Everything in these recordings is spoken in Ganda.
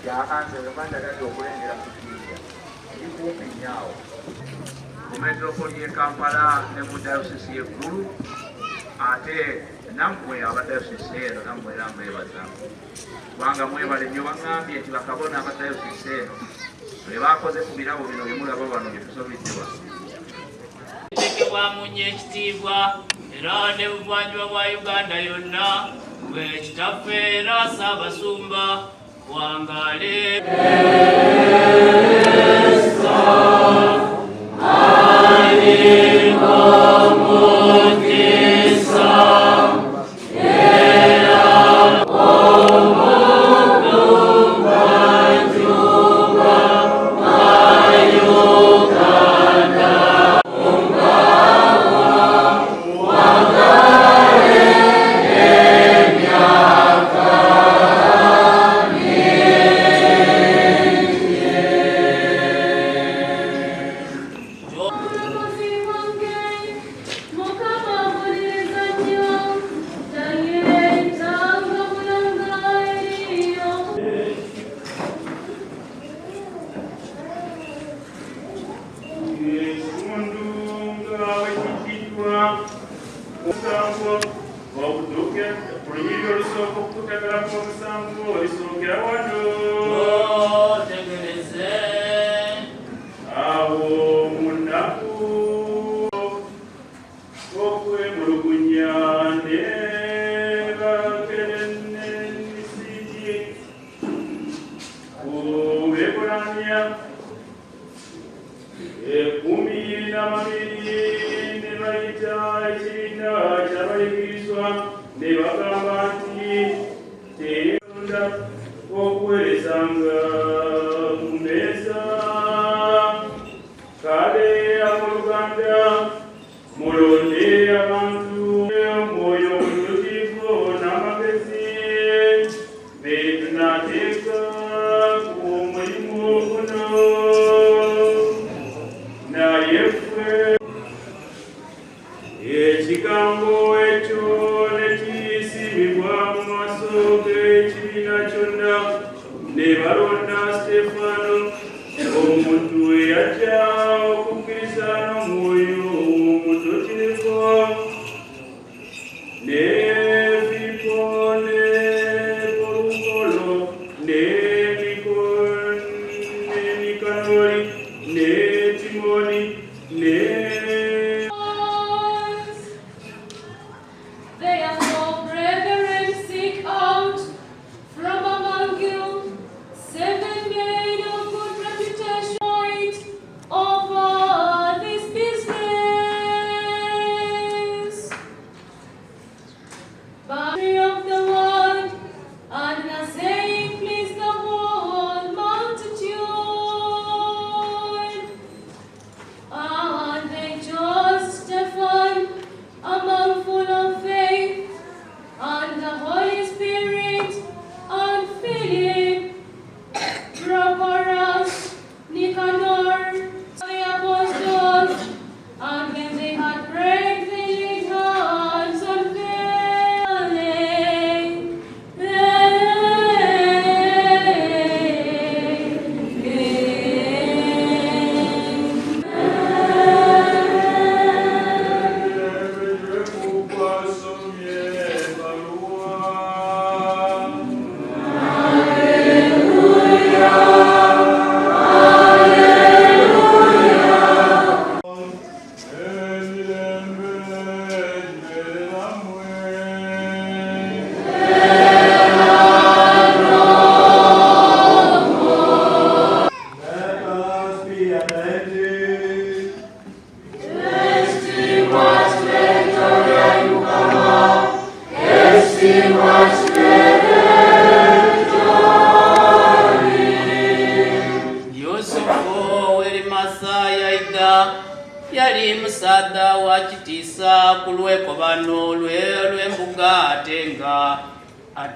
yakanze bemanja gali okulengera ku Jinja likumpi nnyo mu Metropolitan y'e Kampala ne mu Diocese y'eggulu ate nammwe aba Diocese eno nammwe era mwebaza kubanga mwebale nnyo baŋŋambye nti bakabona aba Diocese eno be bakoze ku birabo bino bye mulaba wano bye tusomeddwa tekebwa munye ekitiibwa era ne buvanjuba bwa Uganda yonna bwekitaffe era Ssaabasumba wangale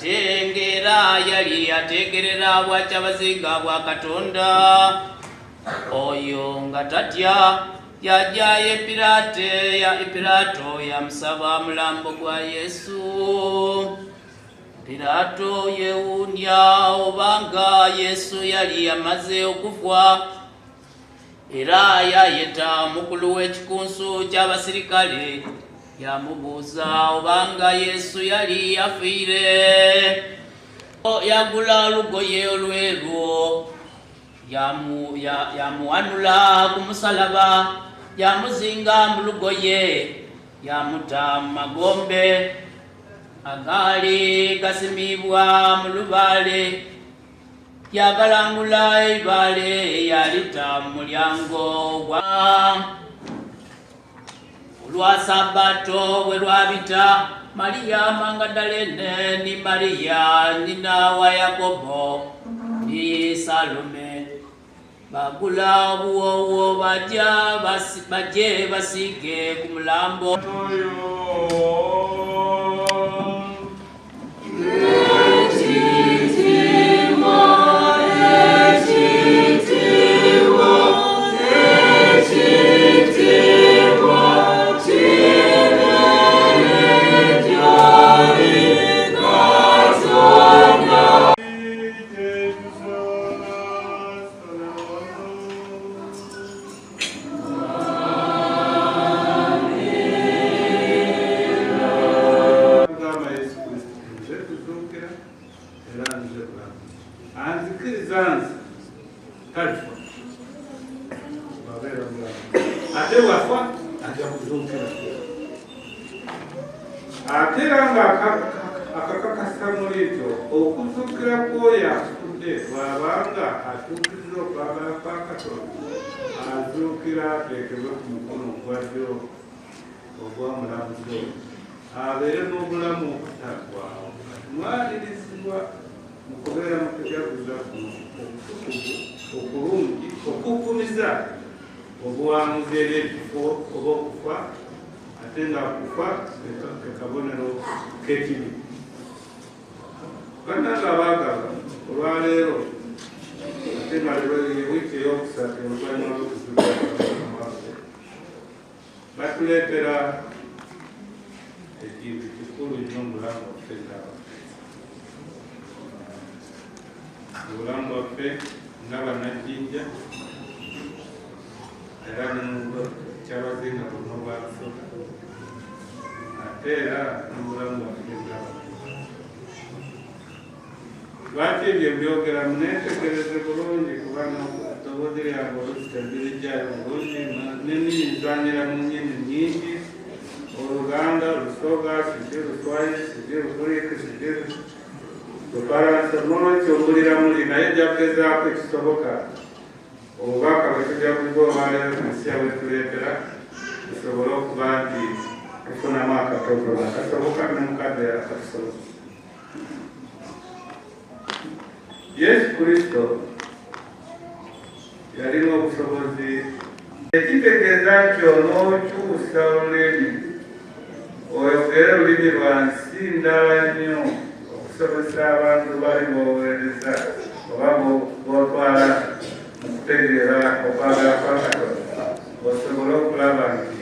atengera yali ategerera bwa Kyabazinga bwa Katonda oyo nga tatya yajja Epirato ya musaba mulambo gwa Yesu Pilato yewunya obanga Yesu yali yamaze okufa, era yayeta omukulu w'ekikunsu ky'abasirikale yamubuuza obanga Yesu yali yafiire. Yagula olugoye olweru yamuwanula ku musalaba, yamuzinga mu lugoye, yamuta mu magombe agaali gasimibwa mu lubaale, yagalangula ebibaale yalita mu mulyango gwa. Olwa Sabato bwe lwabita, Maria Magdalene ni Maria nina wa Yakobo ni Salome bagula obuwowo baje basige ku mulambo. abeere n'obulamu obutaggwaawo mwalirizibwa mu kubeera mu kujaguza okulungi okukumiza obuwanguzi eri ekifo oba okufa, ate nga kufa kekabonero kekibi. Bannanga abaagala olwaleero ate nga wiiki eyokusatu oluvannyuma lw'okuzuula batuleetera ekintu kikulu nnyo mu bulamu bwaffe mu bulamu bwaffe nga bannajjinja, era ne mu Kyabazinga bonna obwa Basoga, ate era n'obulamu bwaffe nga lwaki ebyo byogera muneetegereze bulungi, kubanga ddoboozi lyange olusitabirijayo bulungi, neniyinzanyira mu nnyini nnyingi: Oluganda, Olusoga, sijja Luswayiri, sijja Lugiriki, sijja Lufalansa. N'olwekyo mpulira muli naye ejja kugezaako ekisoboka obubaka bwe tujja kuba olwaleero Mesiya bwe tuleetera tusobole okuba nti tufunamu akatogola akasoboka ne mukadde akatusobola. Yesu Kristo yalina obusobozi, ekitegeeza nti onookyusa olulimi oyogere olulimi lwansi ndala nnyo okusobozesa abantu bali b'oweereza oba b'otwala mu kutegeera okwagala kwa Katonda, osobole okulaba nti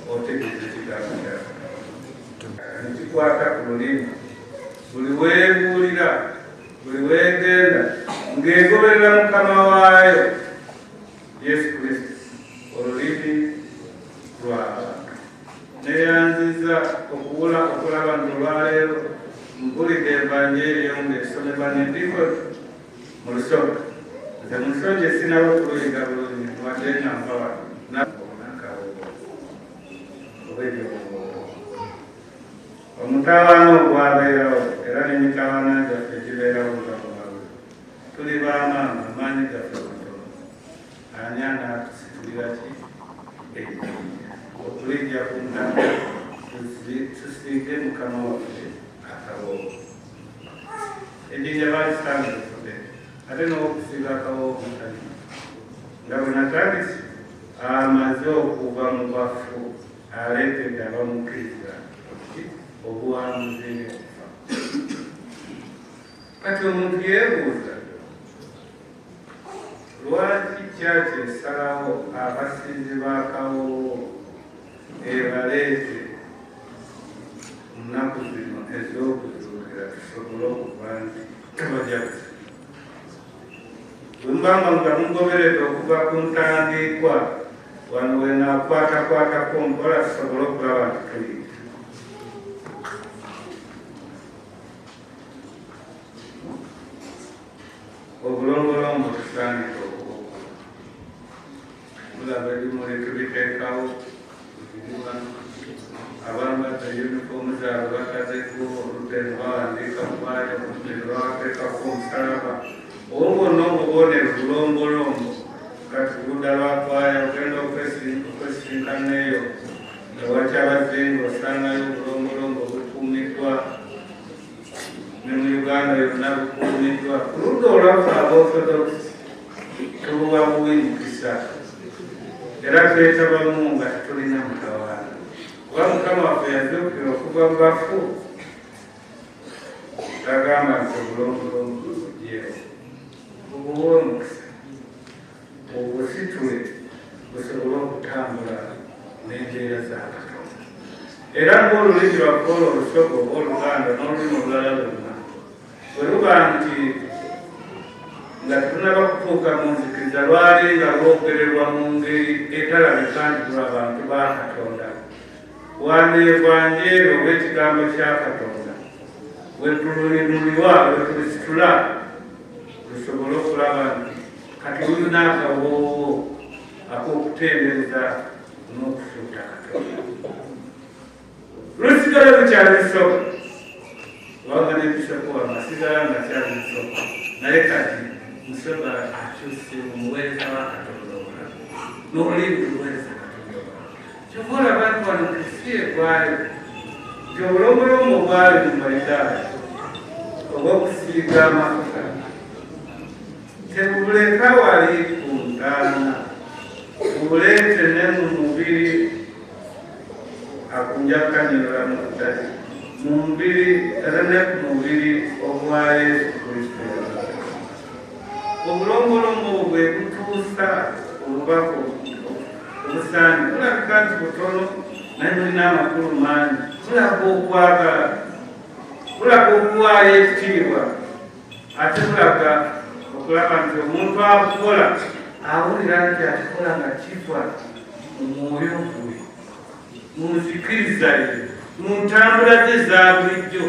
otegeeza ekigambo kyaffe. Nekikwata ku lulimi, buli weebuulira, buli weegenda ng'egoberera Mukama waayo Yesu Kristo, olulimi lw'abantu. Neeyanziza okulaba nti olwaleero mpulidde evanjiri ng'esomebwa n'endiiko mu Lusoga. Nze mu Lusoga sinaba okuyiga bulungi wadde nampawa omutawaana ogwabeerawo era n'emitawaana gyaffe gibeerawo ngakumawe. Tuli baamaama, amaanyi gaffe matono. Ani anaatusiturira ki? Okulijja ku ntaka tusiige Mukama waffe akawoowo. Ejjinja baalisanga efude ate n'okusiiga akawoowo mutali nga bwe natandise amaze okuva mu bafu aleetedde abamukkiriza obuwanguzi n'okufa. Kati omuntu yeebuuza lwaki kyaki esalawo abasinzi b'akawoowo ebaleete mu nnaku zino ez'okuzuukira tusobole okuba nti tubajaguza. Bwe mubanga nga mugoberera okuva ku ntandikwa wano wenaakwatakwatako mpola tusobole okulaba nti tuyita. Obulombolombo tusaanira okubuuka. Mulaba ebimuli tubiteekawo abamu batta yunifoomu zaabwe bakazeeko olutendo bawandiika mubaayo olutendo bawateekako omusalaba. Obwo bwonna obubonero bulombolombo kati ludda lwakwaya ogenda okwesinkanaeyo ewa Kyabazinga osangayo obulombolombo bukuumiddwa ne mu Uganda yonna bukuumiddwa. Oludda olwaffe aba-Orthodox tubuwa buwinyikisa era twetabamu nga tetulina mutawaana. Kuba Mukama waffe yazuukira okuva mu bafu tagamba nti obulombolombo bujeewo. Obuwa omukisa obusitule busobole okutambula n'embeera za Katonda. Era ng'olulimi lwaffe olusoga oba Oluganda n'olulimi olulala lwonna bwe luba nti nga tunaba kutuuka mu nzikiriza lwali nga lwogererwa mu ngeri etalabika nti tuli abantu ba Katonda, wandeevanjeeri olw'ekigambo kya Katonda bwe tululimuliwa bwe tulisitula tusobole okulaba nti kati tulina akawoowo ak'okutendereza n'okusuuta Katonda. Lusigala lukyali lusoga kubanga n'ebisoka wano asigala nga kyali lusoga, naye kati musoga akyuse omuweereza wa Katonda omulala n'olulimi luweereza Katonda omulala. Kyova olaba nti wano Kristo egwayo nti obulombolombo bwali mu Mayitaaya obw'okusiiga amafuta tebuleka wali ku ntaana, buleete ne mu mubiri akunjakanyirira mu ddali mu mubiri era ne ku mubiri ogwa Yesu Kristo. Obulombolombo bwe butuusa olubaka obusaani bulabika nti butono naye bulina amakulu mangi. Bulaga okwagala, bulaga okuwaayo ekitiibwa, ate bulaga okulaba nti omuntu akola awulira nti akikola nga kiva mu mwoyo gwe, mu nzikiriza ye, mu ntambula ze za bulijjo.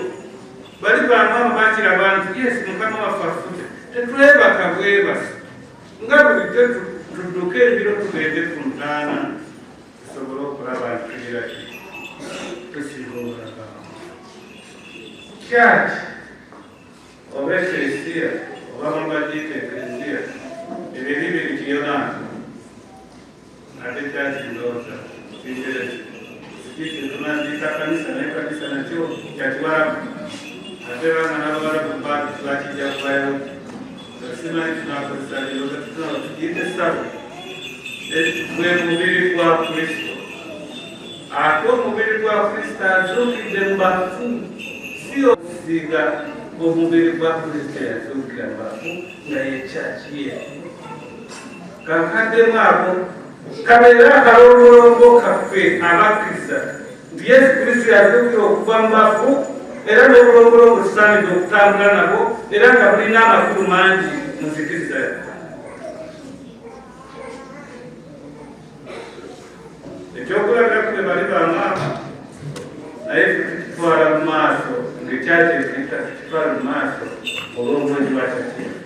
Bali bamaama bakiraba nti Yesu Mukama waffe afute tetwebaka bwebasi nga bulijjo tudduke ebiro tugende ku ntaana tusobole okulaba nti tugira tusiba obulagamu. Kyaki oba eklesiya oba mubagiyita eklesiya ebyo bibiri kiyonaani ate kyaki ndowooza kingereza sikisi tunagiyita kanisa naye kanisa nakyo kyakiwarabu ate banga n'abawarabu bakijja kubayo simanyi tunakozesa lero tukiyita essabo gwe mubiri gwa Kristo. Ate omubiri gwa Kristo azuukidde mu bafu si okusiiga omubiri gwa Kristo yazuukira mu bafu nga yekyaki ye. Kankaddemu ako kabeere akalombolombo kaffe abakkiriza nti Yesu Kristo yazuukira okuva mu bafu era n'obulombolombo tusaanidde okutambula nabo era nga bulina amakulu mangi mu nzikiriza yaffe. Ekyokulabirako be bali bamaama naye tukitwala mu maaso ng'ekyaki ekiyita tukitwala mu maaso olw'omwezi wa Katifu.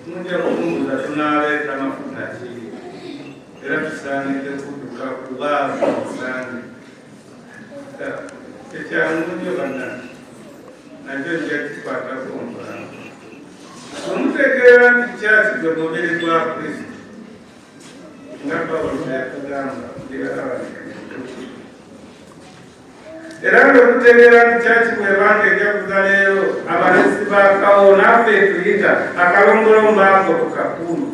Mujja kukunguza tunaaleeta mafuta ki era tusaanidde kudduka kubaavu omusange ekyangu nnyo bannange nakyo nja kikwatako omulambo. Omutegeera nti kyaki gwe mubiri gwa Kristo nga Pawulo yakugamba era ng'okutegeera nti kyaki bwebanga ejaguza leero abalesi bakawo naffe tuyita akalombolombo ako tukakuuma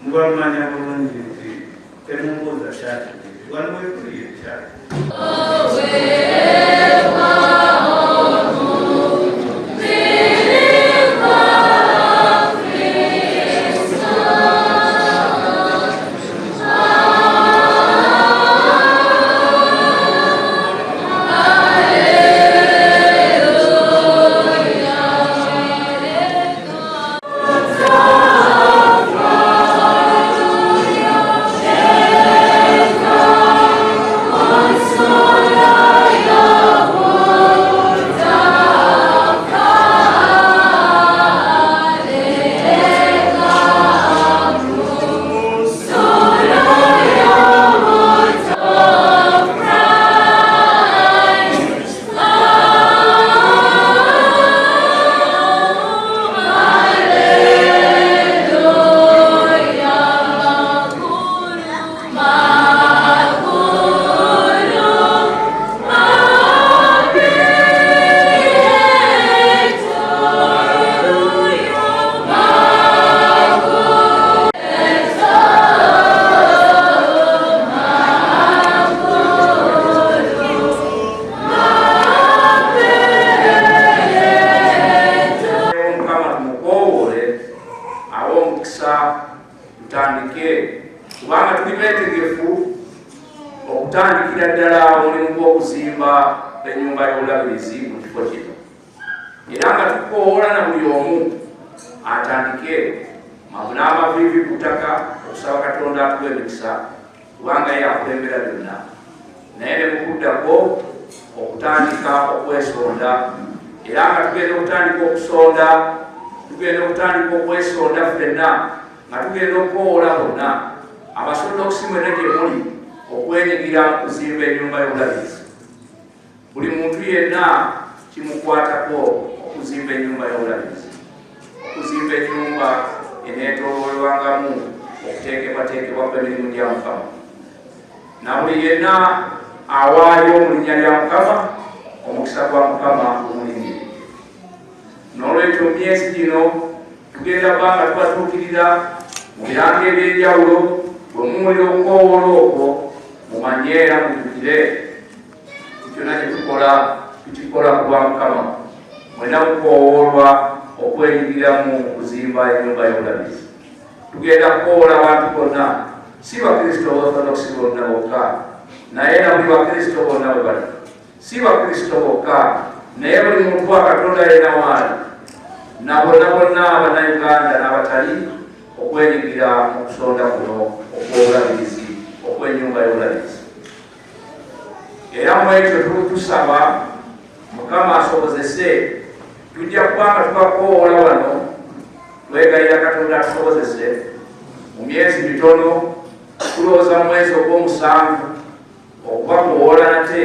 muba mumanya bulungi nti temumbuuza kyaki wano wekuliye kyaki. okuzimba ennyumba y'obulabirizi mu kifo kino, era nga tukoola na buli omu atandike n'amaviivi ku ttaka okusaba Katonda atuwa emikisa kubanga ye akulembera byonna, naye ne mukuddako okutandika okwesonda, era nga tugenda okutandika okusonda, tugenda okutandika okwesonda ffenna nga tugenda okukoola bonna Abasodoksi mwenna gye muli okwenyigira mu kuzimba ennyumba y'obulabirizi. Buli muntu yenna kimukwatako okuzimba ennyumba y'obulabirizi, okuzimba ennyumba eneetoololwangamu okuteekebwateekebwa kw'emirimu gya Mukama, na buli yenna awaayo mu linnya lya Mukama omukisa gwa Mukama gumulinnyire. N'olwekyo mu myezi gino tugenda bbanga tubatuukirira mu birango eby'enjawulo, bwe muwulira okukoowoola okwo mumanye era mujjukire kyonna kye tukikola ku lwa Mukama, mwenna mukoowoolwa okwenyigiramu okuzimba ennyumba y'obulabirizi. Tugenda kukoowola abantu bonna, si Bakristo Orthodox bonna bokka, naye na buli Bakristo bonna bwe bali, si Bakristo bokka naye buli muntu wa Katonda yenna waali, na bonna bonna Abannayuganda n'abatali okwenyigira mu kusonda kuno okw'obulabirizi okw'ennyumba y'obulabirizi. Era mu ekyo tusaba Mukama asobozese, tujja kubanga tubakoowoola wano, twegayira Katonda atusobozese mu myezi mitono, tulowooza mu mwezi ogw'omusanvu okubakoowoola nate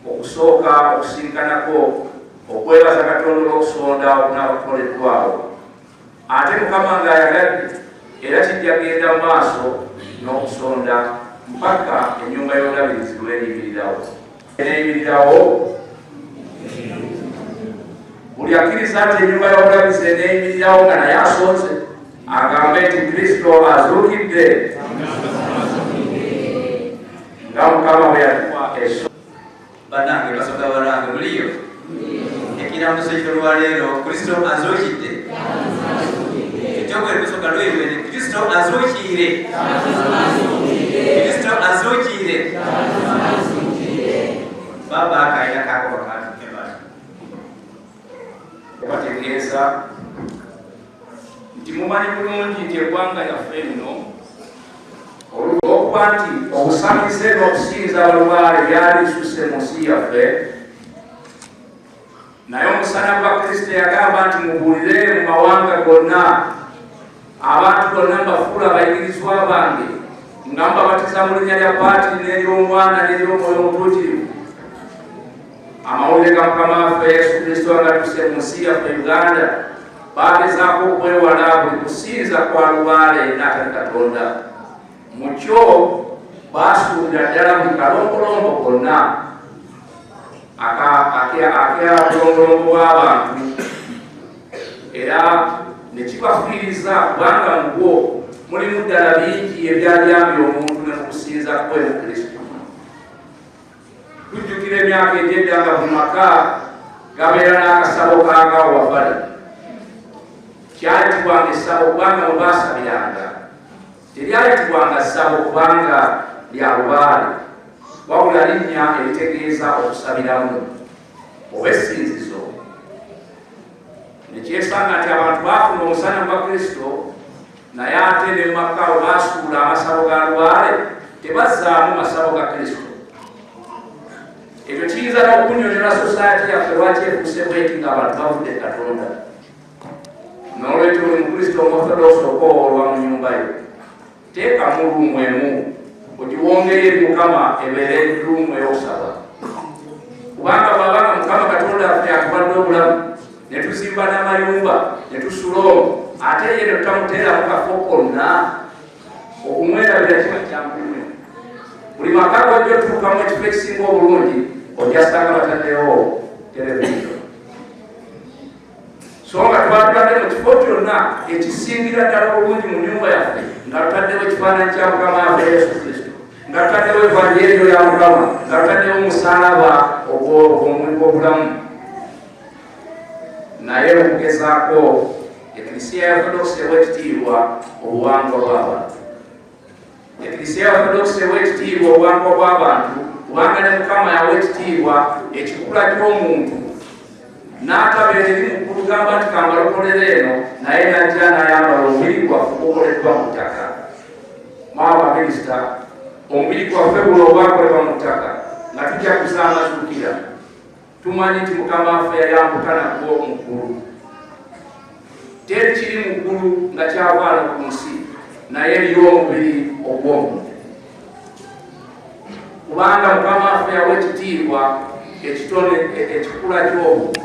okusooka okusinkanako okwebaza Katonda olw'okusonda okunaabakukoleddwawo. Ate Mukama ng'ayagadde era kijja genda mu maaso n'okusonda mpaka ennyumba y'obulabirizi lw'eriyimirirawo. Eneeyimirirawo buli akkiriza nti ennyumba y'obulabirizi eneeyimirirawo nga naye asonze agambe nti Kristo azuukidde nga Mukama bwe yatuwa eso. Bannange Basoga banange muliyo? Ekiramuso ky'olwaleero Kristo azuukidde. Ekyokubiri kusooka lwebere Kristo azuukire. Kristo azuukire. Baba akaira kako bakatuke bano bategeeza nti mumanyi bulungi nti eggwanga yaffe lino olwokuba nti obusamize n'okusinza abalubaale byali bisusse mu nsi yaffe, naye omusana gwa Kristo yagamba nti mubuulire mu mawanga gonna, abantu bonna mbafuula abayigirizwa bange, nga mbabatiza mu linnya lya Paatiri n'ery'Omwana n'ery'Omwoyo Omutuukirivu. Amawulire ga Mukama waffe Yesu Kristo agatuuse mu nsi yaffe Uganda baagezaako okwewala buli kusinza kwa lubaale n'atali Katonda. Mu kyo baasuubira ddala buli kalombolombo konna ak'obulombolombo bw'abantu, era ne kibafiiriza kubanga mu gwo mulimu ddala bingi ebyalyambye omuntu ne mu kusinza kwe mu Kristo. Tujjukira emyaka egy'edda nga mu maka gabeera n'akasabo kaagawo wabbali. Kyayitibwanga essabo kubanga mwe baasabiranga, teryayitibwanga ssabo kubanga lya lubaale, wabula linnya eritegeeza okusabiramu oba essinzizo. Nekyesanga nti abantu baafuna omusana gwa Kristo, naye ate ne mu maka we baasuula amasabo ga lubaale tebazzaamu masabo ga Kristo. Ekyo kiyinza n'okunyonyola society yaffe lwaki efuuse bweti ng'abantu bavudde Katonda. N'olwekyo buli Mukristo Omorthodox okoowoolwa mu nnyumba yo, teekamu ruumu emu ogiwongere eri Mukama ebeere ruumu ey'okusaba. Kubanga bw'abanga Mukama Katonda affe atuwadde obulamu ne tuzimba n'amayumba ne tusula omwo, ate ye ne tutamuteeramu kafo konna, okumwerabira kiba kyamulimu. Buli maka gojja otuukamu ekifo ekisinga obulungi ojja sanga bataddewo televisiyo. So nga twatudde mu kifo kyonna ekisingira ddala obulungi mu nnyumba yaffe, nga tutaddewo ekifaananyi kya Mukama waffe Yesu Kristo, nga tutaddewo evanjeriyo ya Mukama, nga tutaddewo omusaalaba ogw'obulamu. Naye okugezaako Eklisiya ya Orthodox ew'ekitiibwa obuwangwa bw'abantu. Eklisiya ya Orthodox ew'ekitiibwa obuwangwa bw'abantu kubanga ne Mukama yawa ekitiibwa ekikula ky'omuntu n'atabeera eri mukulu gamba nti kambalokolera eno naye najja n'ayambala omubiri gwaffe gukoleddwa mu ttaka. Maama minisita, omubiri gwaffe guno ogwakolebwa mu ttaka nga tujja kusaamazuukira tumanyi nti Mukama waffe yayambuka nagwo mukulu. Teri kiri mukulu nga kyavaana ku nsi naye eriyo omubiri ogw'omuntu, kubanga Mukama waffe yawa ekitiibwa ekitone ekikula ky'obuntu.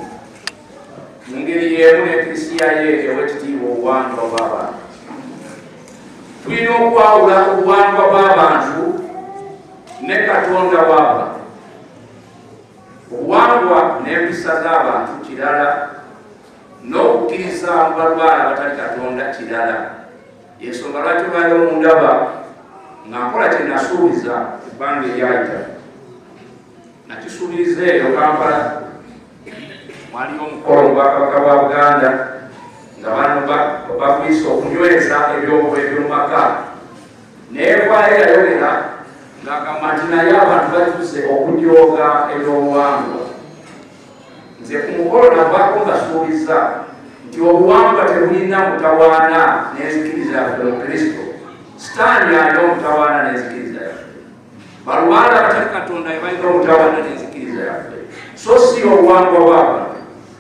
Mu ngeri y'emu n'eklisiya ye ewa ekitiibwa obuwangwa bw'abantu. Tulina okwawula obuwangwa bw'abantu ne Katonda w'abantu. Obuwangwa n'empisa z'abantu kirala, n'okukkiriza mu balwala abatali Katonda kirala. Y'ensonga lwaki olwali omundaba nga nkola kye nasuubiza ebbanga eryayita. Nakisuubiriza eyo Kampala, waliyo omukolo Obwakabaka bwa Buganda nga bano bakwisa okunyweza ebyobuwebyo mu maka. Naye kwali yayogera ng'agamba nti naye abantu batuuse okujooga ebyobuwangwa. Nze ku mukolo navaako ngasuubiza nti obuwangwa tebulina mutawaana n'enzikiriza yaffe mu Kristo. Sitaani alina omutawaana n'enzikiriza yaffe. Balwala abatali Katonda be balina omutawaana n'enzikiriza yaffe, so si obuwangwa bw'abantu.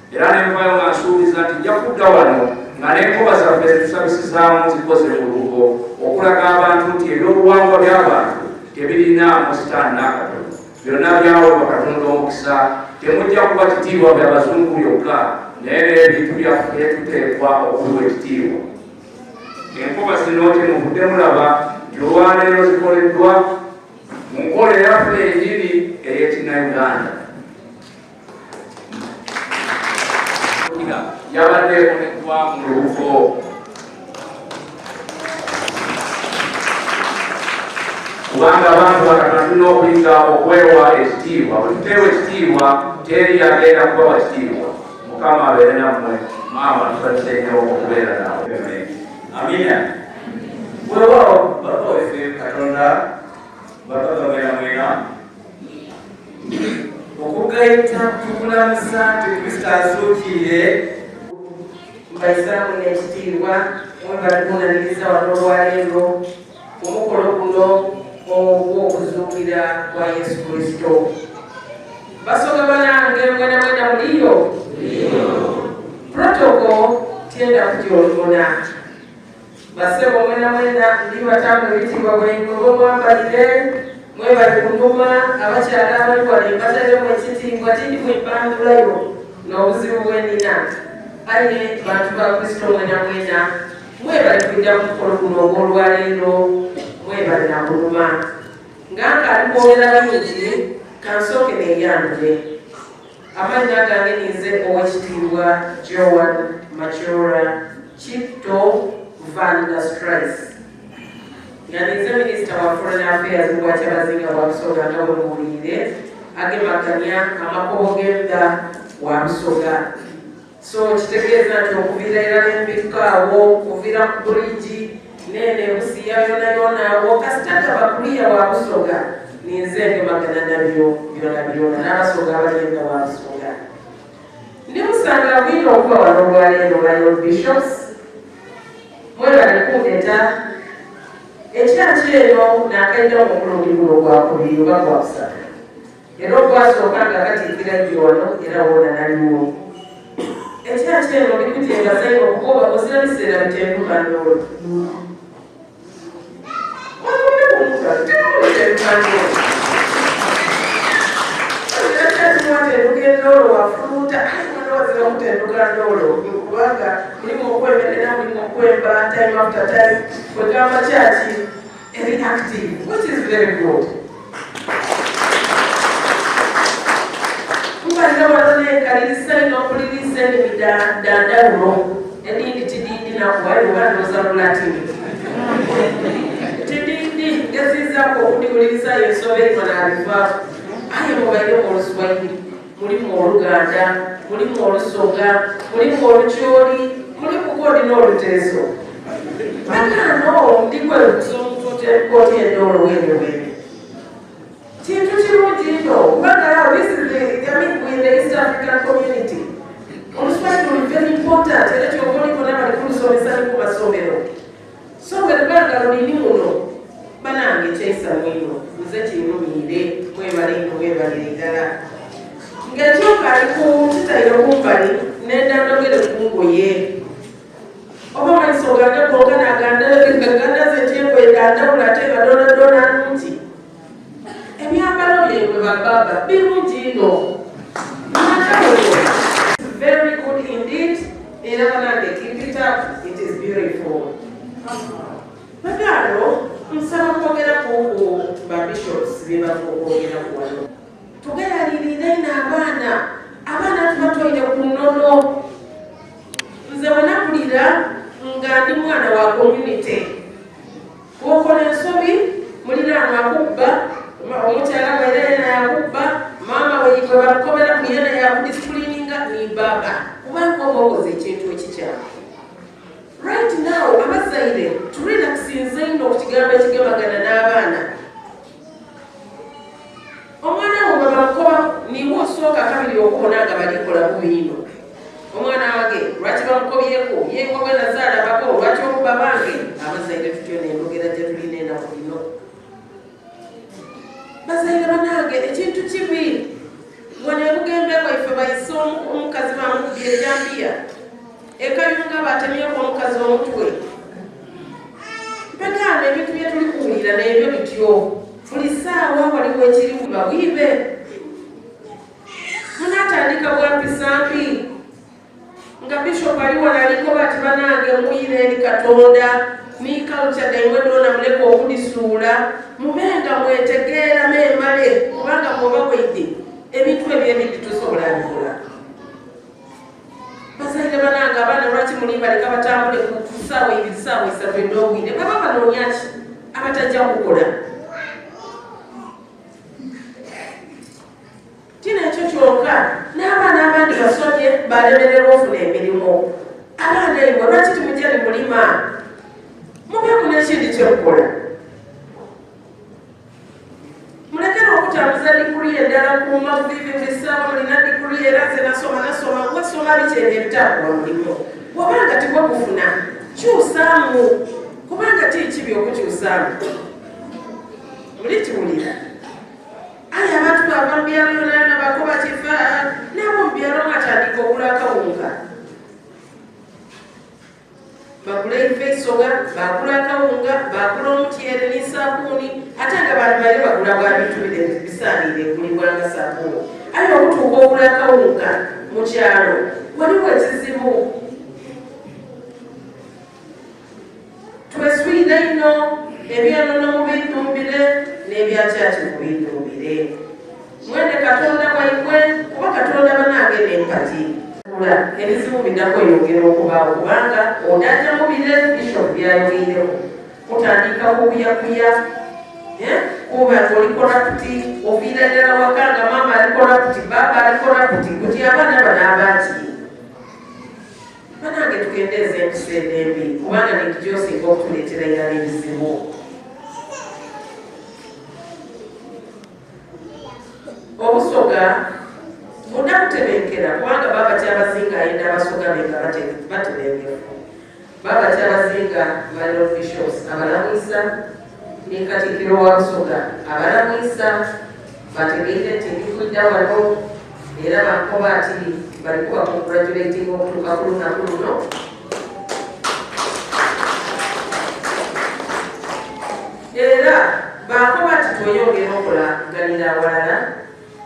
Era nenvayo nga nsuubiza nti nja kudda wano nga n'enkoba zaffe zitusabisizaamu zikoze mu lugo okulaga abantu nti ebyobuwangwa by'abantu tebirina Sitaani n'Akatonda. Byonna byaweebwa Katonda omukisa. Temujja kuba kitiibwa bya bazungu byokka, naye n'ebintu byaffe tuteekwa okubiwa ekitiibwa. Enkoba zino kyemuvudde mulaba nti olwaleero zikoleddwa mu nkola eyaffe enjiri ey'Ekinnayuganda. Yabadde ekoleddwa mu lubugo. Kubanga abantu bakatona tulina okuyiga okwewa ekitiibwa. Bwe tuteewa ekitiibwa teri agenda kubawa kitiibwa. Mukama abeere nammwe. Maama tusalise nnyo okubeera naawe. Amina. Weewaawo baba waffe Katonda bakagabira mwena okugayita tukulamusa nti Kristo azuukire. Mbaisaamu n'ekitiibwa mwebali kunaniriza wano olwaleero omukolo guno ogw'okuzuukira kwa Yesu Kristo. Basoga banange mwena mwena muliyo? Protoko tyenda kutyolumuna. Basebo mwena mwena ndi batamu ebitiibwa bwengobo mwambalire mwebali kunuma abakyala abali wano embatalemu ekitiibwa tindi mwepandulayo n'obuzibu bwenina. Aye bantu ba Kristo mwena mwena mwebali kujja ku mukolo guno ogw'olwaleero mwebali na kuluma. Nganga alikwogera bangi kansooke neeyandule. Amannya gange ninze Owekitiibwa Joan Machora Kitto nga ninze minisita wa Foreign Affairs mu Kyabazinga wa Busoga nga bwe muwulire agemaganya amakubo g'edda wa Busoga. So kitegeeza nti okuviira era n'embikka awo okuviira ku buligi nene Busiya yona yona awo kasita abakuliya wa Busoga ninze ngemagana nabyo byona byona n'abasoga abalinda wa Busoga. Ndimusanga bwino okuba wano olwaleero Lion Bishops mwebali kundeta ekyaki eno n'akaida omukulundi guno gwakubiri oba gwakusatu era ogwasooka nga katiikira nnyo wano era woona naliwo. Ekyaki eno bikutengazaino okukoba ozira biseera bitenduka ndoolo watenduka endoolo wafuluuta wazira okutenduka ndoolo kubanga mulimu okwemerera mulimu okwemba time after time kwegamba kyaki eri active which is very good. Kubalira wano nenkalirisa n'okulirisa ennimi dandawulo edindi tidindi nakubaye oba ndooza lulatini tidindi ngezizako okudiwuliriza yensoba erima n'abivaako. Aye mubaire mu Oluswayiri, mulimu Oluganda, mulimu Olusoga, mulimu Olukyoli, mulimu Godi n'Oluteeso. Bakano ndikwebuuza omuntu oteekoti endoolo wene wene. kintu kirungi nnyo kubanga this is the East African community. Oluswayiri luli very important era kyova oliko n'abali kulusomesa ne ku masomero. So bwe lubanga lulini muno banange kyeyisa mwino nze kinnumiire mwebalire ddala ng'ekyoka ali ku kitayiro kumbali n'endandogere ku ngoye oba amaiso gange gonga naganda ze tyengwe dandawula ate badonadona nungi ebyambalo byengwe bababa birungi nno very good indeed era banange keep it up, it is beautiful. Bagano nsaba kwogera ku babishops byebakwogera ku wano tugeralirire abaana tubatwaire ku nnono. Nze bwenakulira nga ndi mwana wa community wokola ensobi muliraano akubba omukyala waira yena yakubba maama we bakobera ku yena yakudisipulininga ni baba kubanga oba okoze ekintu ekikyamu. Right now abazaire turelaxinze nnyo okukigambo ekigemagana n'abaana. Omwana wo babakoba niwe osooka kabiri okubona nga balikola bubino. Omwana wange lwaki bamukobyeko yenkobwe nazaala bako lwaki okuba bange abazaire tutyo nendogera gye tulina ennaku lino. Bazaire banange ekintu kibi wano ebugembe bwaife bayise omukazi bamukubye ejambiya ekayunga batemyeko omukazi omutwe. Bagamba ebintu bye tuli kuwulira n'ebyo bityo buli ssaawa waliwo ekiri bawiibe munaatandika bwampisampi nga bishop ali wano aliko bati banange muyire eri Katonda ni culture gaimwe dona muleka okudisuula mubenga mwetegeera memale kubanga mwoba bwedde ebintu ebyebindi tusobola bikola. Bazaire banange abaana lwaki mulimba leka batambule ku ssaawa ibiri ssaawa isatu end'obwire baba banoonya ki abatajja kukola. Tina ekyo kyokka n'abaana abandi basomye balemererwa ofuna emirimu. Abaana ebyo lwaki timujja ne mulima mubeeku n'ekindi kyokukola. Mulekere okutambuza diguli endala kuuma buvivi buli ssaawa mulina diguli era nze nasoma wasoma bikyebyo ebitakuwa mulimu. Bw'obanga tigwe kufuna kyusaamu kubanga tikibi okukyusaamu. Muli kiwulira aye abantu bava mu byalo yonayona bakoba kifa nabo mu byalo mwatandika okula akawunga bakula Basoga bakula akawunga bakula omutyere n'esaabuuni ate nga bantu bali bagula bwa bintu bisaanire kulibwanga saabuuni. Aye okutuuka okula akawunga mu kyalo waliwo ekizibu. Tweswire ino ebyanono mu bintumbire n'ebyakyaki mu bintumbire. Mwende Katonda kwaikwe kuba Katonda banange n'empati. Ebizibu bidako yongera okubaawo kubanga odajja mu bire bishop byayogeireko kutandika kubuyakuya kuba olikola kuti oviira ddala waka nga maama alikola kuti baba alikola kuti kuti abaana banaabaki. Banange tukendeeza empisa embi kubanga nekigyosinga okutuleetera irala ebizibu. Obusoga bonna kutebenkera kubanga baba Kyabazinga ayenda abasoga benga batebengefu. Baba Kyabazinga bali officials abalamwisa ne Katikkiro wa Busoga abalamwisa bategeire nti ndikudda wano era bakoba ati balikuba congratulating okutuuka ku lunaku luno. Era bakoba ati tweyongera okulanganira awalala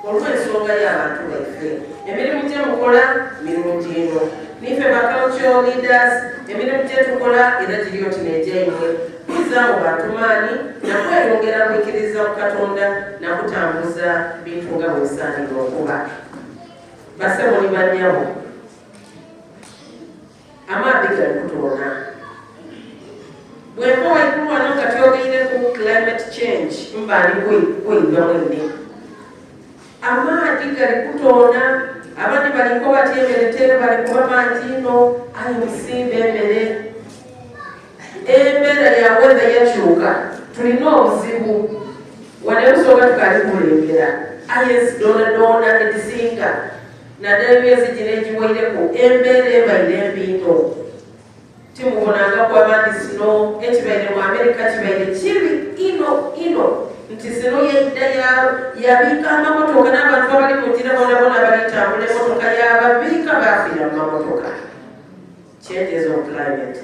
olw'ensonga y'abantu baffe. Emirimu gye mukola mirungi eno. Nife ba cultural leaders emirimu gye tukola era giri oti n'egyaimwe tuzaamu bantu maanyi nakweyongera kwikiriza mu Katonda nakutambuza bintu nga bwe bisaanira okuba. Basebo ni bannyabo amaadhi gali kutoona. Bwemba waigulu wano nga tyogeire ku climate change mbaani bwinga mwene. Amaadhi gali kutoona abandi baliko batyemeretere balikuba mangi ino aye musimba emmere. Embeera ya weather yakyuka tulina obuzibu wane Busoga tukalikuulengera ayes dona edisinga naddala emyezi gino egiweireko embeera ebaire empinto timubonanga kwabandi sino ekibaire mu Amerika kibaire kibi ino nti sino yedda yabiika amamotoka n'abantu abali mu ngira bonabona balitambula emotoka yababiika bafiira mu mamotoka. Changes of climate.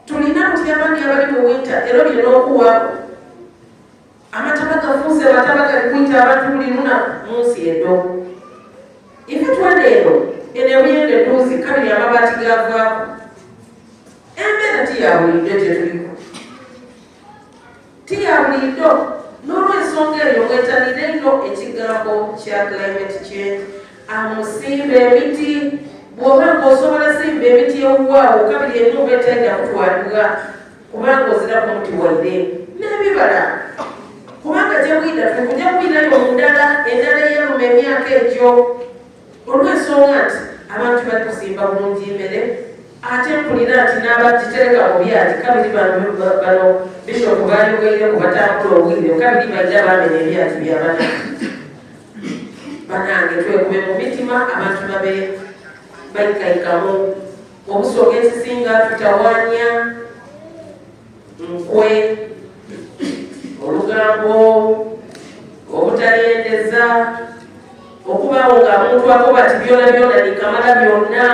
Tulina kutya abandi abali mu winter era olina okuwaako amataba gafuuse amataba gali kuyita abantu buli lunaku mu nsi eddo. Ife twadeero enebuyende duuzi kabiri amabaati gavaako embeera tiyabuliddyo gye tuliko tiyabuliddyo n'olwensonga eyo mwetanire nnyo ekigambo kya climate change. Amusimba emiti bw'oba ng'osobola simba emiti ewuwaawo kabiri ennyumba etenda kutwalibwa kubanga oziraku muti waire n'ebibala kubanga gye bwida tukujja kubirayo mundala endala eyeruma emyaka egyo olw'ensonga nti abantu bali kusimba bulungi mmere ate mpulira nti n'abagitereka mu byati kabiri bano bishopu baaliweire ku batambula obwire kabiri bajja bamenya ebyati byabana banange twekube mu mitima abantu babe bayikaikamu. Obusoga ekisinga tutawaanya nkwe olugambo obutalendeza okubaawo ng'amuntu akoba ti byona byona nikamala byonna.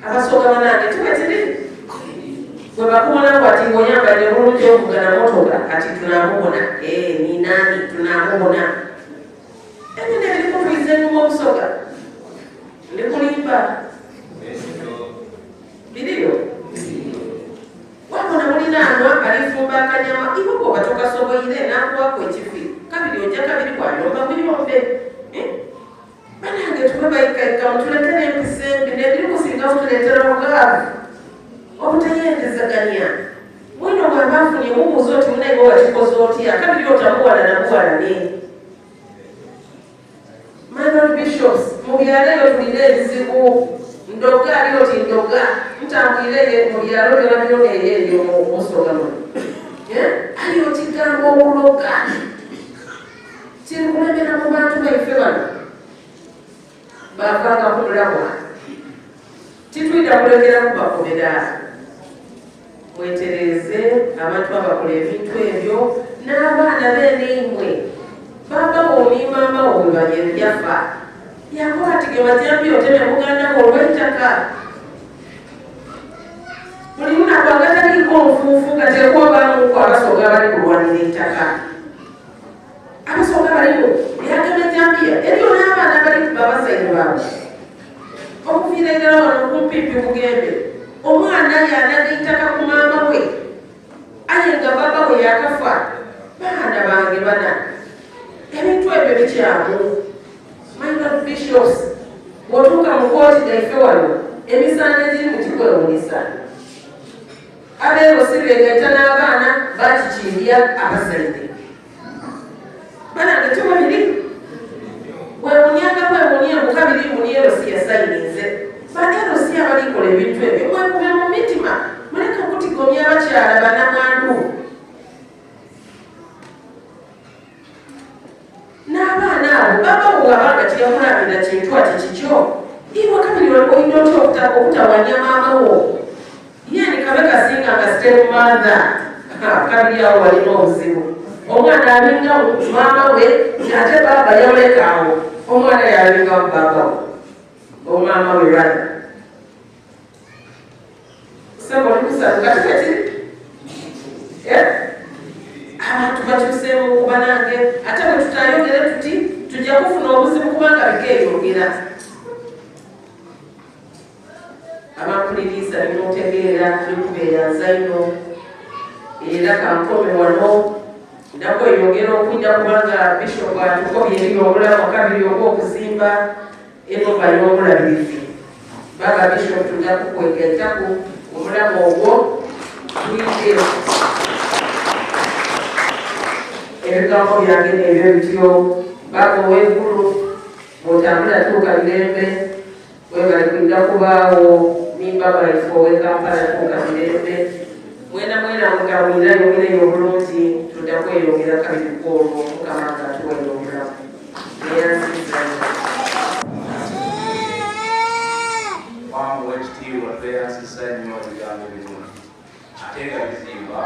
Abasoga banange tubetiri bwe bakubona bwati ng'onyambalire bulungi ovugana motoka ati tunamubona ni nani tunamubona ebyo nebirikutuiza enyuma obusoga ndikulimba biriyo wabona mulinaanwa alifumba akanyama iwoko batokasoboire nakuwako ekifi kabiri ojja kabiri kwayomba buyombe banange tube bayikaikamu tulekere empisa embi nebiri kusingawo tuleetera obugaavu obutayendezaganya mwino bwaba afunye mubuuza oti munaiwe wakikoze otya kabiri otamuwala namuwalane. Minor bishops mu byalo eyo tulina ebizibu ndoga ali oti ndoga ntambwire mu byalo byona byona eyo musoga muno ali oti gamba obuloga kiri kulemera mu bantu baife bano bavanga kumulabwa titwida kulekera kubakobera. Mwetereze abantu abakola ebintu ebyo n'abaana b'eneimwe baba omimama obibanye byafa yakola tigebatyambi oteme muganda olw'ettaka buli lunaku agataliko nfuufu nga tekwabamuku abasoga abali kulwanira ettaka abasoga balimu byagema ejambiya eriyo n'abaana bali babazaire baabwe okuviira ddala wano kumpipi bugembe omwana yanaga ettaka ku maama we aye nga baba we yakafa baana bange bana ebintu ebyo bikyamu. Minor bishops bw'otuuka mu kooti gaife wano emisaana egiri mu kikwewunisa abeero si beegaita n'abaana bakikimbya abasaide banange tubabiri bwewunyaga bwewunyengu kabiri muniero si yasayininze baero si abalikola ebintu ebyo mwekube mu mitima muleka kutigomya abakyala banamwandu n'abaana abo baba bwabanga tiyakulabira kintu ati kikyo iwe kabiri olina otya okutawanya maama wo yeni kabe kasinga nga step mother kabiri awo walina obuzibu omwana alinga maama we ate baba yolekaawo omwana yalinga baba we omama we rada sebo likusatu katikati abantu bakyuseemu kuba nange ate bwe tutayogere tuti tujja kufuna obuzibu kubanga bikeeyongera. Abampuliriza nimutegeera tulikubeeranza ino era kankome wano nakweyongera okujja kubanga bishop atukobye ebyobulamu kabiri obw'okuzimba enumba y'omulabirizi baga bishop tujja kukwegaitaku omulamu ogwo tuyite ebigambo byange nebyo bityo baga ow'eggulu bw'otambula tuuka mirembe webali kwinda kubaawo nimba baife ow'ekampala tuuka mirembe mwena mugabulira yogere obulungi tudda kweyongera kabiri kwolwo mukama nga tuweyongeramu wangu wekitiibwa tweyansiza nnyo ebigambo ebirungi ate nga bizimba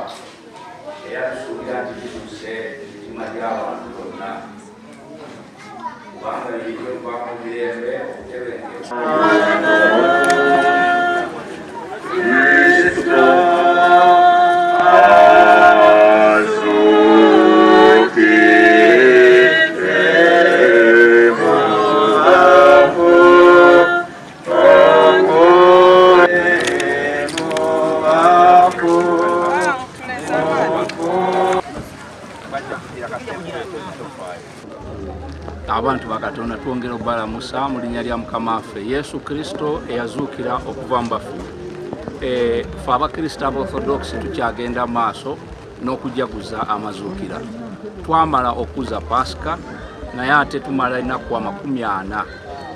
era tusuubira nti bituuse emitima gy'abantu bonna kubanga biriyokwako mirembe okutebenkeeza abantu bakatonda twongera okubalamusa mu linnya lya mukama waffe Yesu Kristo eyazuukira okuva mu bafu. Ffe abakristo aba Orthodox tukyagenda maaso n'okujaguza amazuukira. Twamala okuza Pasika naye ate tumala ennaku 40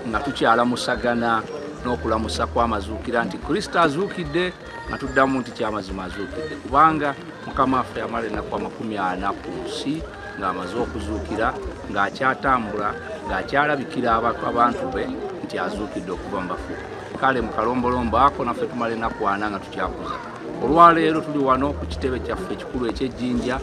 nga tukyalamusagana n'okulamusa kw'amazuukira nti Kristo azuukidde nga tuddamu nti kyamazima azuukidde kubanga mukama waffe yamala ennaku 40 ku nsi ng'amaze okuzuukira ng'akyatambula ng'akyalabikira abantu be nti azuukidde okuva mu bafu. Kale mu kalombolombo ako naffe tumala ennaku 40 nga tukyakuza. Olwaleero tuli wano ku kitebe kyaffe ekikulu eky'Ejjinja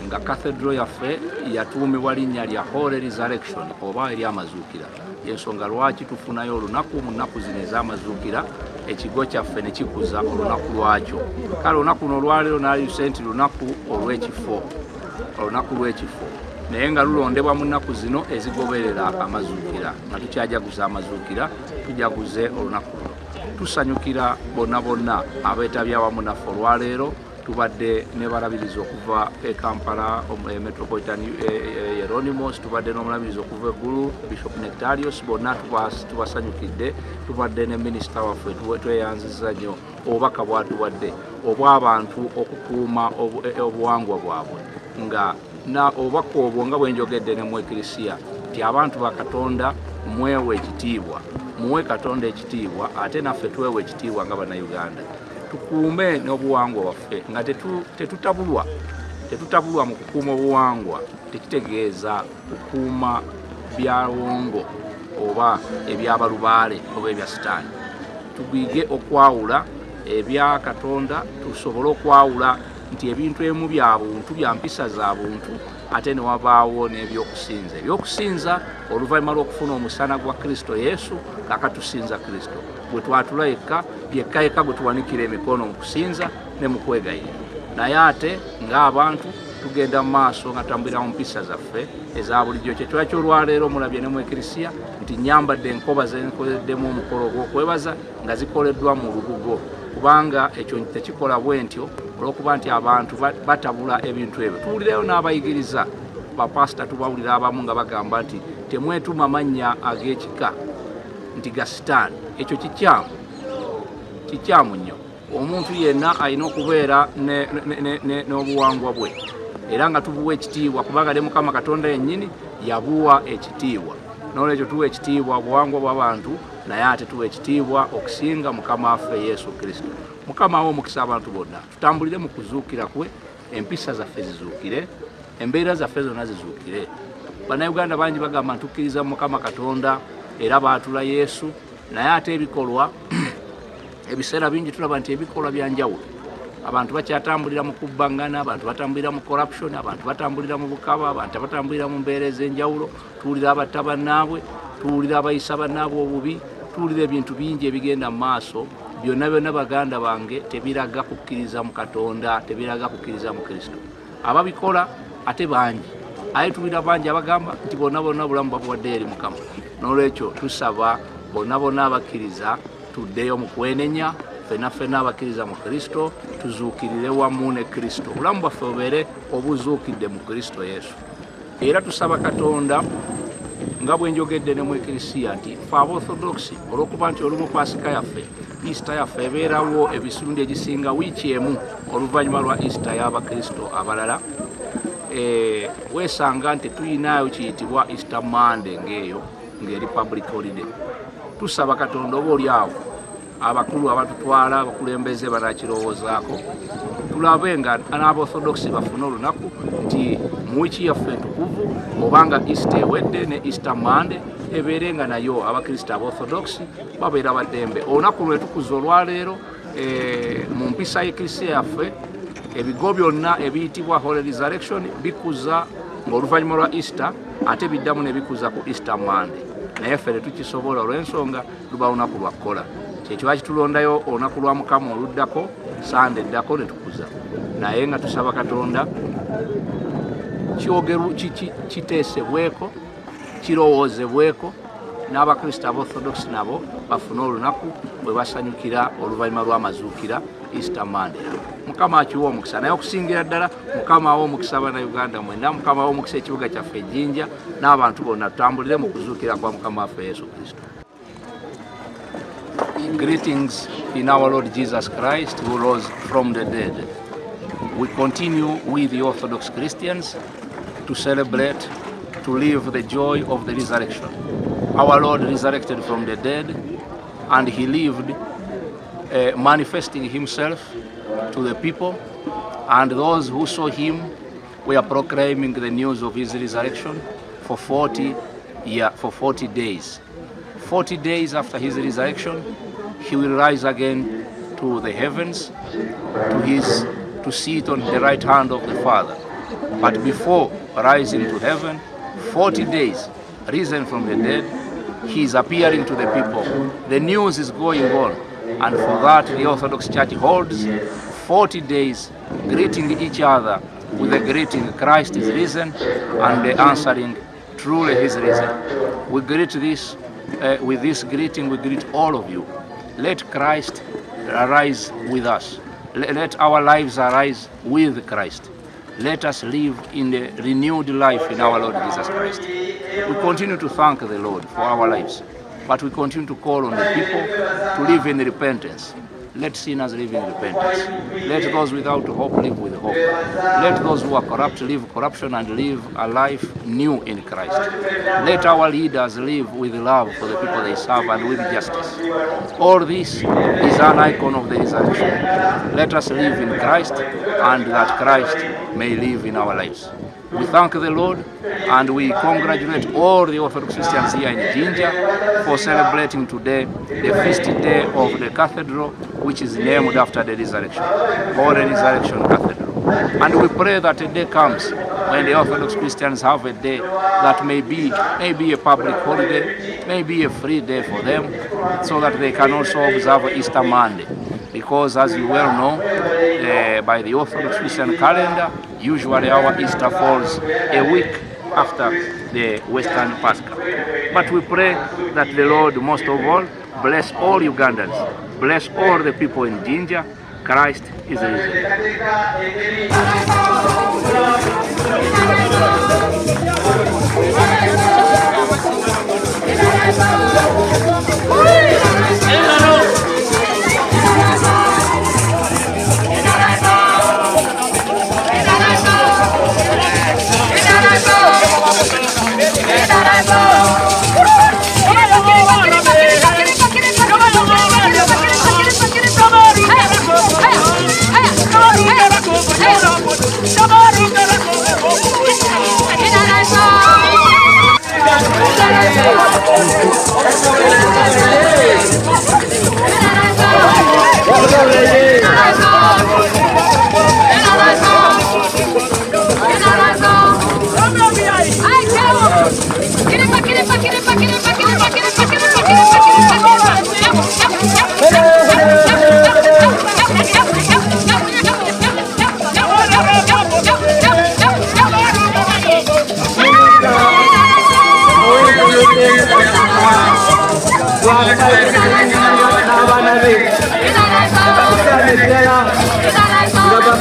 nga Cathedral yaffe yatuumibwa linnya lya Holy Resurrection oba ery'amazuukira. Ensonga lwaki tufunayo olunaku mu nnaku zino ez'amazuukira ekigo kyaffe ne kikuza olunaku lwakyo. Kale olunaku luno olwaleero naliyuse nti lunaku olw'ekifo. Olunaku lw'ekifo naye nga lulondebwa mu nnaku zino ezigoberera amazuukira nga tukyajaguza amazuukira tujaguze olunaku luno. Tusanyukira bonna abeetabye awamu naffe olwaleero. Tubadde ne balabiriza okuva e Kampala Metropolitan Jeronymos, tubadde n'omulabiriza okuva eggulu Bishop Nectarios, bonna tubasanyukidde. Tubadde ne minisita waffe tweyanziza nnyo obubaka bwatuwadde obw'abantu okukuuma obuwangwa bwabwe nga obubaka obwo nga bwenjogedde ne mu Eklisiya nti abantu ba Katonda mwewe ekitiibwa, muwe Katonda ekitiibwa ate naffe twewe ekitiibwa nga Bannayuganda. Tukuume n'obuwangwa waffe nga tetutabulwa mu kukuuma obuwangwa. Tekitegeeza kukuuma byawongo oba ebyabalubaale oba ebya sitaani. Tubige okwawula ebya Katonda, tusobole okwawula nti ebintu ebimu bya buntu bya mpisa za buntu ate ne wabaawo n'ebyokusinza. Ebyokusinza oluvannyuma lw'okufuna omusana gwa Kristo Yesu kakatusinza Kristo. Bwe twatula yekka yekka bwe tuwanikira emikono mu kusinza ne mu kwegayirira. Naye ate ng'abantu tugenda mu maaso nga tambulira mu mpisa zaffe eza bulijjo. Kyekyo olwaleero mulabye ne mu Eklisiya nti nyambadde enkoba ze nkoleddemu omukolo gw'okwebaza nga zikoleddwa mu lubugo kubanga ekyo tekikola bwe ntyo olw'okuba nti abantu batabula ebintu ebyo. Tuwulireyo n'abayigiriza bapasita tubawulira abamu nga bagamba nti temwetuma mannya ag'ekika nti ga sitaani. Ekyo kikyamu nnyo. Omuntu yenna alina okubeera n'obuwangwa bwe era nga tubuwa ekitiibwa kubanga ne Mukama Katonda yennyini yabuwa ekitiibwa. N'olwekyo tuwa ekitiibwa obuwangwa bw'abantu naye ate tuwa ekitiibwa okusinga Mukama waffe Yesu Kristo. Mukama awe omukisa abantu bonna. Tutambulire mu kuzuukira kwe, empisa zaffe zizuukire, embeera zaffe zonna zizuukire. Bannayuganda bangi bagamba ntukkiriza mu Mukama Katonda era baatula Yesu naye ate ebikolwa ebiseera bingi tulaba nti ebikolwa byanjawulo. Abantu bakyatambulira mu kubbangana, abantu batambulira mu corruption, abantu batambulira mu bukaba, abantu batambulira mu mbeera ez'enjawulo. Tuwulira abatta bannaabwe, tuwulira abayisa bannaabwe obubi, tuwulira ebintu bingi ebigenda mu maaso. Byonna baganda bange tebiraga kukkiriza mu Katonda, tebiraga kukkiriza mu Kristo. Ababikola ate bangi, aye tuwulira bangi abagamba nti bonna bulamu babuwadde eri Mukama. N'olwekyo tusaba bonna abakkiriza tuddeyo mu kwenenya, ffenna abakkiriza mu Kristo tuzuukirire wamu ne Kristo. Obulamu bwaffe bubeere obuzuukidde mu Kristo Yesu. Era tusaba Katonda nga bwenjogedde ne mu Eklisiya nti ffe Orthodox olw'okuba nti olumu Pasika yaffe Easter yaffe ebeerawo ebisundi egisinga wiiki emu oluvannyuma lwa Easter y'Abakristo abalala. Weesanga nti tuyinaayo kiyitibwa Easter Monday ng'eyo ng'eri public holiday. Tusaba Katonda oba oli awo abakulu abatutwala abakulembeze banakirowoozaako tulabe nga n'abaorthodox bafuna olunaku nti mu wiiki yaffe entukuvu obanga Easter ewedde ne Easter Monday ebeere nga nayo abakristo abaorthodox babeera baddembe. Olunaku lwe tukuza olwaleero mu mpisa y'ekristo yaffe ebigo byonna ebiyitibwa Holy Resurrection bikuza ng'oluvannyuma lwa Easter ate biddamu ne bikuza ku Easter Monday, naye ffe tetukisobola olw'ensonga luba lunaku lwa kkola. Kyekyo bakitulondayo olunaku lwa Mukama oluddako Sande eddako ne tukuza, naye nga tusaba Katonda kiteesebweko kirowoozebweko n'abakristo abaorthodox nabo bafune olunaku bwe basanyukira oluvannyuma lw'amazuukira Easter Monday. Mukama akiwa omukisa, naye okusingira ddala Mukama awa omukisa Bannayuganda mwenna, Mukama awa omukisa ekibuga kyaffe Jinja n'abantu bonna tutambulire mu kuzuukira kwa Mukama waffe Yesu Kristo. Greetings in our Lord Jesus Christ who rose from the dead. We continue with the Orthodox Christians to celebrate, to live the joy of the resurrection. Our Lord resurrected from the dead and he lived manifesting himself to the people, and those who saw him were proclaiming the news of his resurrection for 40 days. 40 days after his resurrection, he will rise again to the heavens, to sit on the right hand of the Father. But before rising to heaven, 40 days, risen from the dead, he is appearing to the people. The news is going on, and for that the Orthodox Church holds 40 days greeting each other with the greeting Christ is risen, and the answering truly he is risen. We greet this with this greeting, we greet all of you. Let Christ arise with us. Let our lives arise with Christ. Let us live in the renewed life in our Lord Jesus Christ. We continue to thank the Lord for our lives, but we continue to call on the people to live in repentance. Let sinners live in repentance. Let those without hope live with hope. Let those who are corrupt live corruption and live a life new in Christ. Let our leaders live with love for the people they serve and with justice. All this is an icon of the resurrection. Let us live in Christ, and that Christ may live in our lives. We thank the Lord and we congratulate all the Orthodox Christians here in Jinja for celebrating today the feast day of the cathedral, which is named after the resurrection, Holy Resurrection Cathedral. And we pray that a day comes when the Orthodox Christians have a day that may be a public holiday, maybe a free day for them, so that they can also observe Easter Monday. Because as you well know, by the Orthodox Christian calendar, usually our Easter falls a week after the Western Pascha. But we pray that the Lord, most of all, bless all Ugandans, bless all the people in Jinja. Christ is risen.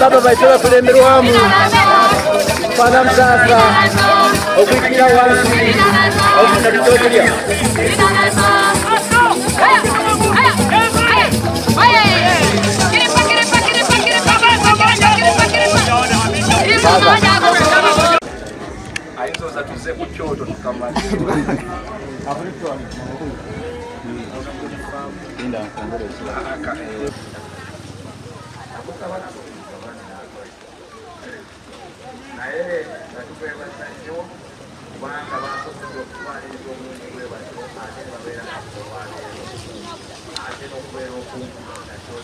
Baba baitola kulemerwamu pana msasa okukira wansi okutatolia ayinza tuze ku kyoto tukamala Linda nkongole naye nga tukwebaza nnyo kubanga basobodde okutwaliriza omulundi gwe batyo ate babeera nakuolwaleero ate n'okubeera okumpi nakyo